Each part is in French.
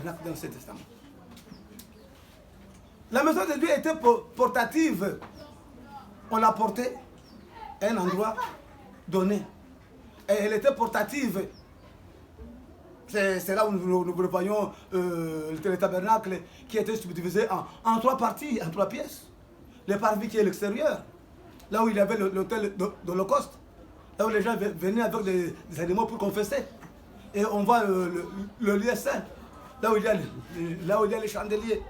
tabernacle dans l'Ancien Testament. La maison de Dieu était portative. On l'a portée à un endroit donné. Et elle était portative. C'est là où nous voyons le tabernacle qui était subdivisé en 3 parties, en 3 pièces. Le parvis qui est l'extérieur, là où il y avait l'autel d'Holocauste, là où les gens venaient avec des animaux pour confesser. Et on voit le lieu saint, là où il y a les chandeliers,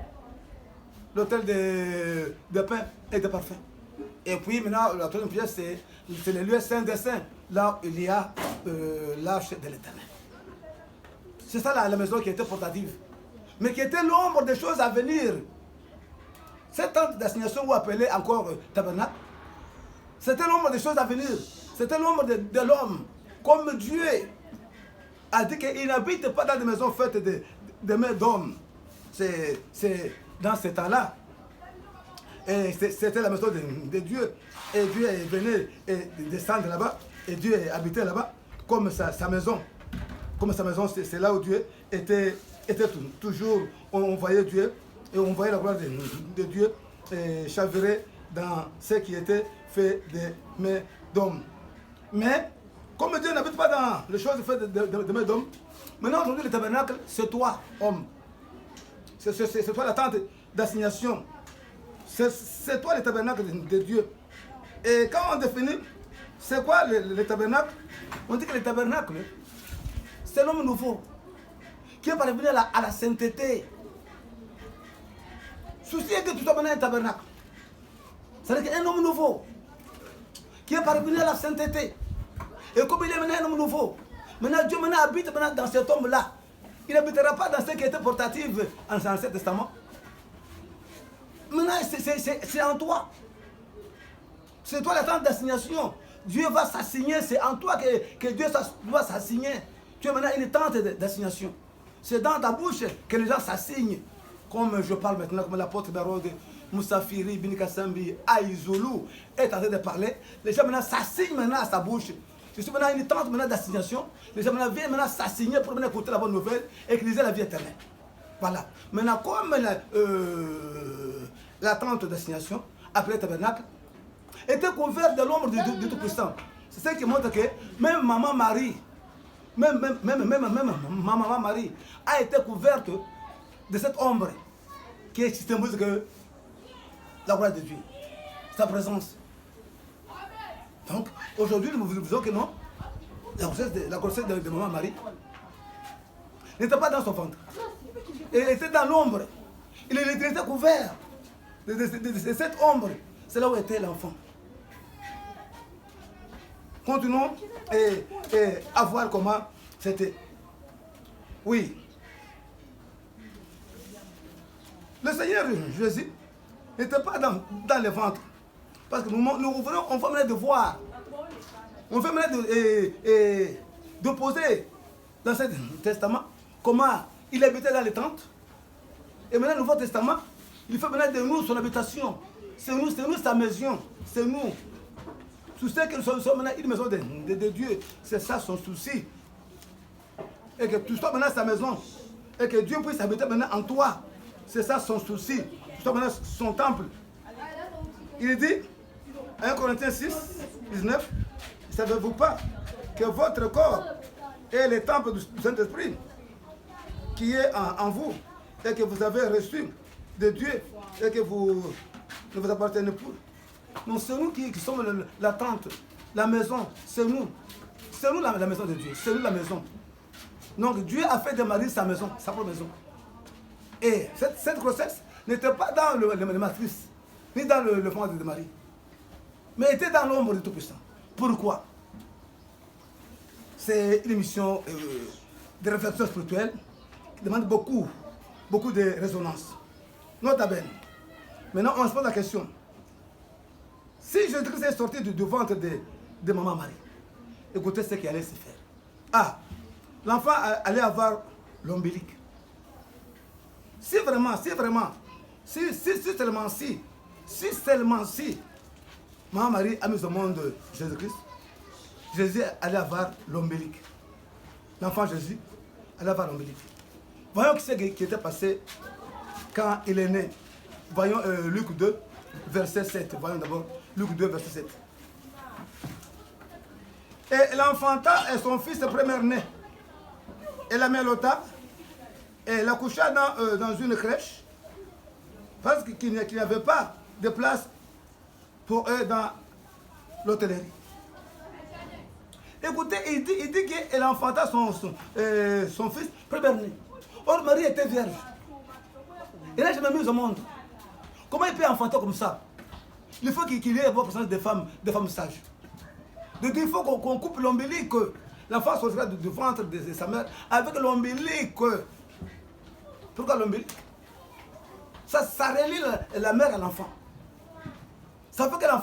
l'autel de pain et de parfum. Et puis maintenant, la 3e pièce, c'est le lieu saint des saints, là où il y a l'arche de l'Éternel. C'est ça la maison qui était portative, mais qui était l'ombre des choses à venir. Cette tente d'assignation, ou appelée encore tabernacle, c'était l'ombre des choses à venir. C'était l'ombre de l'homme. Comme Dieu a dit qu'il n'habite pas dans des maisons faites de mains d'hommes. C'est dans ce temps-là. Et c'était la maison de Dieu. Et Dieu venait descendre là-bas. Et Dieu habitait là-bas comme sa maison. Comme sa maison, c'est là où Dieu était toujours. On voyait Dieu et on voyait la gloire de Dieu chavirer dans ce qui était fait des mains d'hommes. Mais, comme Dieu n'habite pas dans les choses faites de mains d'hommes, maintenant aujourd'hui le tabernacle, c'est toi, homme. C'est toi la tente d'assignation. C'est toi le tabernacle de Dieu. Et quand on définit, c'est quoi le tabernacle? On dit que le tabernacle, c'est l'homme nouveau qui est parvenu à la sainteté. Souci est que tu sois maintenant un tabernacle. C'est-à-dire qu'un homme nouveau qui est parvenu à la sainteté. Et comme il est maintenant un homme nouveau, maintenant Dieu habite dans cet homme-là. Il n'habitera pas dans ce qui était portatif dans l'Ancien Testament. Maintenant, c'est en toi. C'est toi la tente d'assignation. Dieu va s'assigner, c'est en toi que Dieu doit s'assigner. Tu es maintenant une tente d'assignation. C'est dans ta bouche que les gens s'assignent. Comme je parle maintenant, comme l'apôtre Barode, Moussafiri, Binikassambi, Aïzoulou est en train de parler. Les gens maintenant s'assignent maintenant à sa bouche. Je suis maintenant une tente d'assignation. Les gens maintenant viennent s'assigner pour venir écouter la bonne nouvelle et écrire la vie éternelle. Voilà. Maintenant, comme la tente d'assignation, appelée tabernacle, était couverte de l'ombre du Tout-Puissant. C'est ce qui montre que même maman Marie, même maman Marie a été couverte de cette ombre qui est symbolise que la gloire de Dieu, sa présence. Donc, aujourd'hui, nous vous disons que non, la grossesse de maman Marie n'était pas dans son ventre. Elle était dans l'ombre. Il était couvert de cette ombre. C'est là où était l'enfant. Continuons et à voir comment c'était. Oui. Le Seigneur Jésus n'était pas dans le ventre. Parce que on va mener de voir. On va mener de poser dans ce testament comment il habitait dans les tentes. Et maintenant, le Nouveau Testament, il fait maintenant de nous son habitation. C'est nous sa maison. C'est nous. Tout ce que nous sommes maintenant une maison de Dieu. C'est ça son souci. Et que tu sois maintenant sa maison. Et que Dieu puisse habiter maintenant en toi. C'est ça son souci. Tu sois maintenant son temple. Il dit, 1 Corinthiens 6, 19, ne savez-vous pas que votre corps est le temple du Saint-Esprit qui est en vous et que vous avez reçu de Dieu et que vous ne vous appartenez plus. Donc c'est nous qui sommes la tente, la maison, c'est nous. C'est nous la maison de Dieu, c'est nous la maison. Donc Dieu a fait de Marie sa maison, sa propre maison. Et cette grossesse n'était pas dans le matrice, ni dans le ventre de Marie, mais était dans l'ombre du Tout-Puissant. Pourquoi? C'est une mission de réflexion spirituelle qui demande beaucoup de résonance. Nota bene. Maintenant, on se pose la question. Si Jésus-Christ est sorti du ventre de maman Marie, écoutez ce qui allait se faire. Ah, l'enfant allait avoir l'ombilique. Si seulement si, maman Marie a mis au monde Jésus-Christ, Jésus allait avoir l'ombilique. L'enfant Jésus allait avoir l'ombilique. Voyons ce qui était passé quand il est né. Voyons Luc 2, verset 7. Voyons d'abord Luc 2, verset 7. Et elle enfanta son fils premier-né. Elle l'a mis à l'otable. Et elle accoucha dans une crèche. Parce qu'il n'y avait pas de place pour eux dans l'hôtellerie. Écoutez, il dit qu'elle enfanta son fils premier-né. Or, Marie était vierge. Elle n'a jamais mis au monde. Comment il peut enfanter comme ça? Il faut qu'il y ait la présence des femmes sages. Donc il faut qu'on coupe l'ombilique. L'enfant sortira du ventre de sa mère avec l'ombilique. Pourquoi l'ombilique? Ça relie la mère à l'enfant. Ça fait que l'enfant